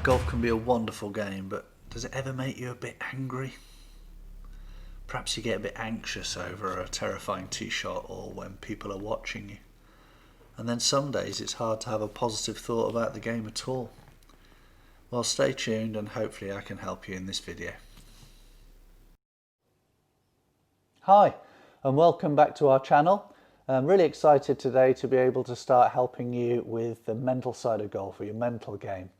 Golf can be a wonderful game, but does it ever make you a bit angry? Perhaps you get a bit anxious over a terrifying tee shot or when people are watching you. And then some days it's hard to have a positive thought about the game at all. Well, stay tuned and hopefully I can help you in this video. Hi, and welcome back to our channel. I'm really excited today to be able to start helping you with the mental side of golf, or your mental game.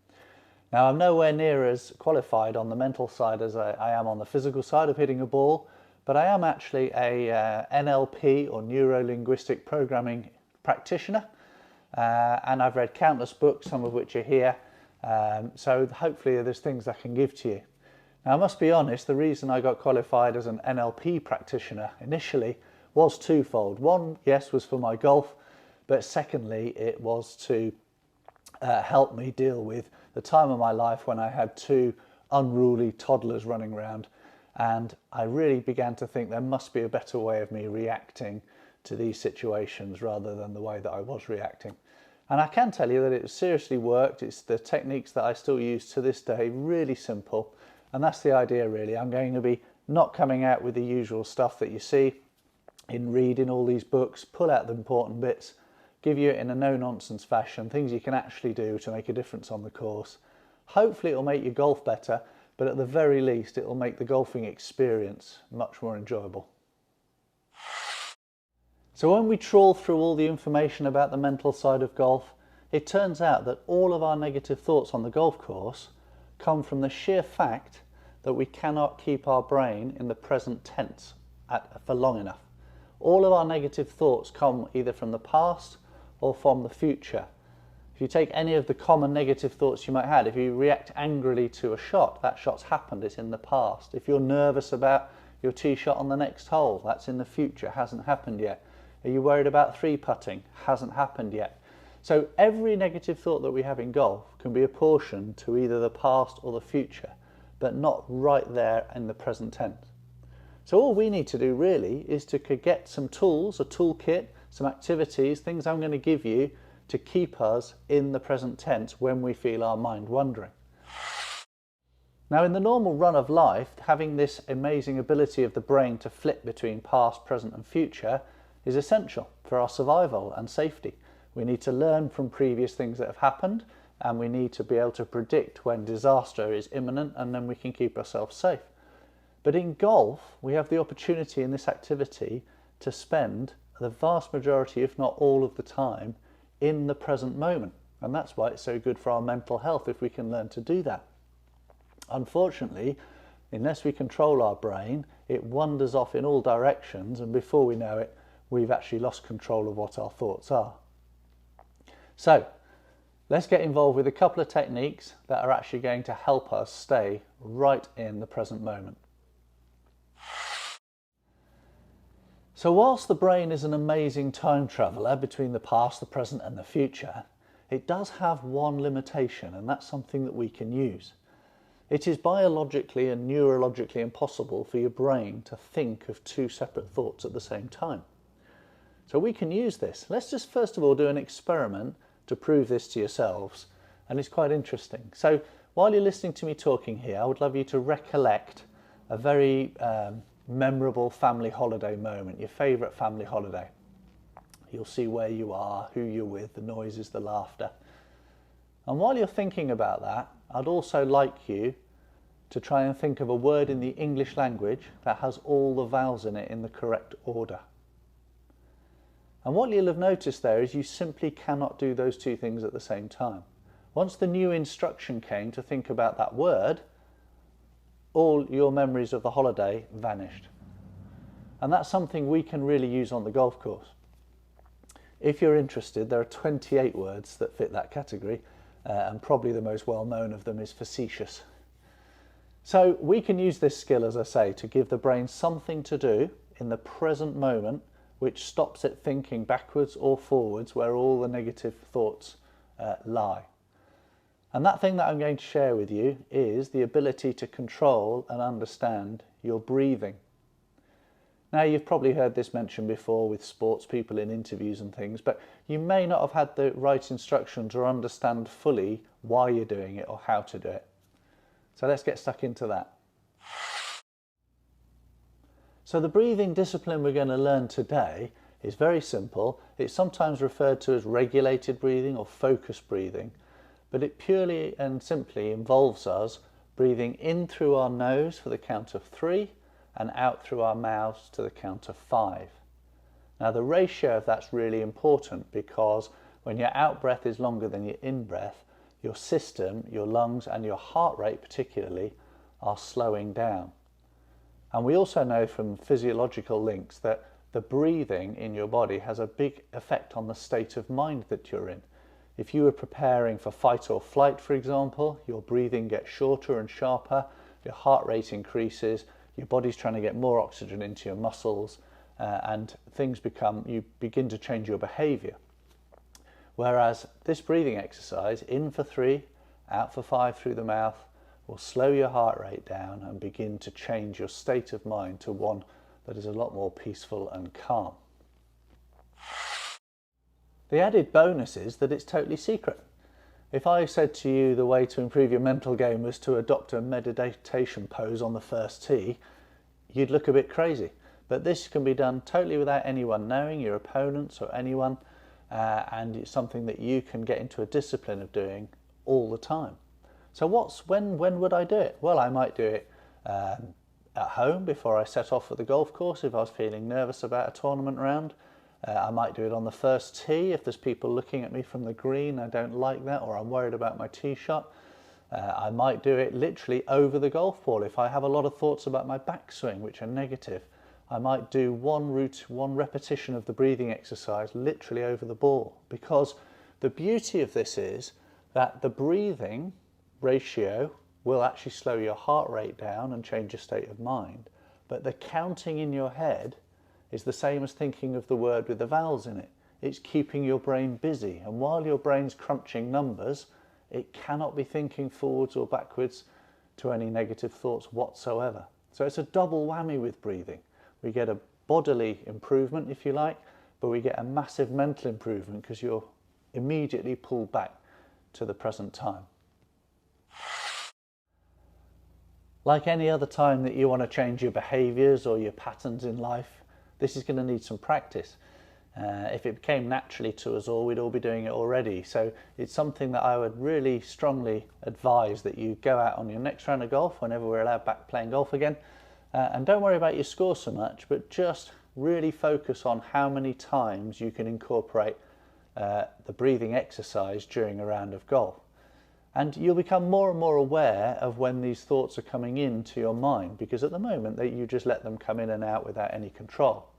Now, I'm nowhere near as qualified on the mental side as I am on the physical side of hitting a ball, but I am actually a NLP or neuro-linguistic programming practitioner, and I've read countless books, some of which are here, so hopefully there's things I can give to you. Now, I must be honest, the reason I got qualified as an NLP practitioner initially was twofold. One, yes, was for my golf, but secondly, it was to help me deal with the time of my life when I had two unruly toddlers running around, and I really began to think there must be a better way of me reacting to these situations rather than the way that I was reacting. And I can tell you that it seriously worked. It's the techniques that I still use to this day, really simple. And that's the idea, really. I'm going to be not coming out with the usual stuff that you see in reading all these books, pull out the important bits, give you it in a no-nonsense fashion, things you can actually do to make a difference on the course. Hopefully it'll make your golf better, but at the very least it'll make the golfing experience much more enjoyable. So when we trawl through all the information about the mental side of golf, it turns out that all of our negative thoughts on the golf course come from the sheer fact that we cannot keep our brain in the present tense for long enough. All of our negative thoughts come either from the past or from the future. If you take any of the common negative thoughts you might have, if you react angrily to a shot, that shot's happened, it's in the past. If you're nervous about your tee shot on the next hole, that's in the future, hasn't happened yet. Are you worried about three putting? Hasn't happened yet. So every negative thought that we have in golf can be apportioned to either the past or the future, but not right there in the present tense. So all we need to do really is to get some tools, a toolkit, some activities, things I'm going to give you to keep us in the present tense when we feel our mind wandering. Now, in the normal run of life, having this amazing ability of the brain to flip between past, present and future is essential for our survival and safety. We need to learn from previous things that have happened, and we need to be able to predict when disaster is imminent, and then we can keep ourselves safe. But in golf, we have the opportunity in this activity to spend the vast majority, if not all of the time, in the present moment. And that's why it's so good for our mental health if we can learn to do that. Unfortunately, unless we control our brain, it wanders off in all directions, and before we know it, we've actually lost control of what our thoughts are. So, let's get involved with a couple of techniques that are actually going to help us stay right in the present moment. So whilst the brain is an amazing time traveller between the past, the present and the future, it does have one limitation, and that's something that we can use. It is biologically and neurologically impossible for your brain to think of two separate thoughts at the same time. So we can use this. Let's just first of all do an experiment to prove this to yourselves, and it's quite interesting. So while you're listening to me talking here, I would love you to recollect a very memorable family holiday moment, your favourite family holiday. You'll see where you are, who you're with, the noises, the laughter. And while you're thinking about that, I'd also like you to try and think of a word in the English language that has all the vowels in it in the correct order. And what you'll have noticed there is you simply cannot do those two things at the same time. Once the new instruction came to think about that word, all your memories of the holiday vanished. And that's something we can really use on the golf course. If you're interested, there are 28 words that fit that category, and probably the most well-known of them is facetious. So we can use this skill, as I say, to give the brain something to do in the present moment which stops it thinking backwards or forwards where all the negative thoughts lie. And that thing that I'm going to share with you is the ability to control and understand your breathing. Now, you've probably heard this mentioned before with sports people in interviews and things, but you may not have had the right instructions or understand fully why you're doing it or how to do it. So let's get stuck into that. So the breathing discipline we're going to learn today is very simple. It's sometimes referred to as regulated breathing or focused breathing, but it purely and simply involves us breathing in through our nose for the count of 3 and out through our mouths to the count of 5. Now the ratio of that's really important, because when your out breath is longer than your in breath, your system, your lungs and your heart rate particularly are slowing down. And we also know from physiological links that the breathing in your body has a big effect on the state of mind that you're in. If you were preparing for fight or flight, for example, your breathing gets shorter and sharper, your heart rate increases, your body's trying to get more oxygen into your muscles, and you begin to change your behavior. Whereas this breathing exercise, in for 3, out for 5 through the mouth, will slow your heart rate down and begin to change your state of mind to one that is a lot more peaceful and calm. The added bonus is that it's totally secret. If I said to you the way to improve your mental game was to adopt a meditation pose on the first tee, you'd look a bit crazy. But this can be done totally without anyone knowing, your opponents or anyone, and it's something that you can get into a discipline of doing all the time. So when would I do it? Well, I might do it at home before I set off for the golf course if I was feeling nervous about a tournament round. I might do it on the first tee if there's people looking at me from the green. I don't like that, or I'm worried about my tee shot. I might do it literally over the golf ball if I have a lot of thoughts about my backswing, which are negative. I might do one repetition of the breathing exercise literally over the ball, because the beauty of this is that the breathing ratio will actually slow your heart rate down and change your state of mind, but the counting in your head is the same as thinking of the word with the vowels in it. It's keeping your brain busy, and while your brain's crunching numbers, it cannot be thinking forwards or backwards to any negative thoughts whatsoever. So it's a double whammy with breathing. We get a bodily improvement, if you like, but we get a massive mental improvement because you're immediately pulled back to the present time. Like any other time that you want to change your behaviours or your patterns in life, this is going to need some practice. If it came naturally to us all, we'd all be doing it already. So it's something that I would really strongly advise that you go out on your next round of golf, whenever we're allowed back playing golf again, and don't worry about your score so much, but just really focus on how many times you can incorporate the breathing exercise during a round of golf. And you'll become more and more aware of when these thoughts are coming into your mind, because at the moment you just let them come in and out without any control.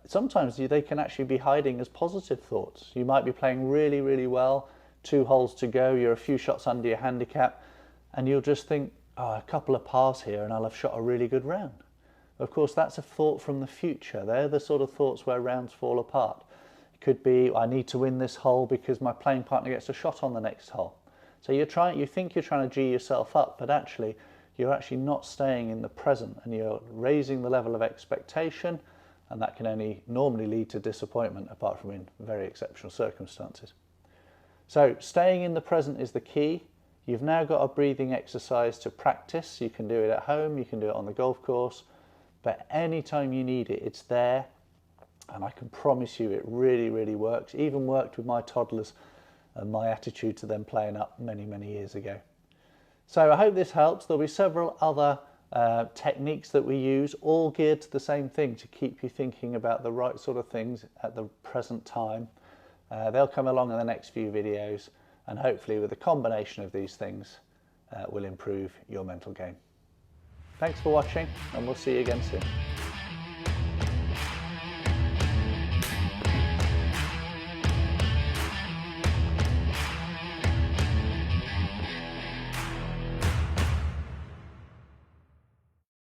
Sometimes they can actually be hiding as positive thoughts. You might be playing really, really well, 2 holes to go, you're a few shots under your handicap, and you'll just think, oh, a couple of pars here and I'll have shot a really good round. Of course, that's a thought from the future. They're the sort of thoughts where rounds fall apart. It could be, I need to win this hole because my playing partner gets a shot on the next hole. So you think you're trying to G yourself up, but actually you're actually not staying in the present, and you're raising the level of expectation, and that can only normally lead to disappointment, apart from in very exceptional circumstances. So staying in the present is the key. You've now got a breathing exercise to practice. You can do it at home, you can do it on the golf course, but anytime you need it, it's there. And I can promise you it really, really works. Even worked with my toddlers and my attitude to them playing up many, many years ago. So I hope this helps. There'll be several other techniques that we use, all geared to the same thing, to keep you thinking about the right sort of things at the present time. They'll come along in the next few videos, and hopefully with a combination of these things will improve your mental game. Thanks for watching, and we'll see you again soon.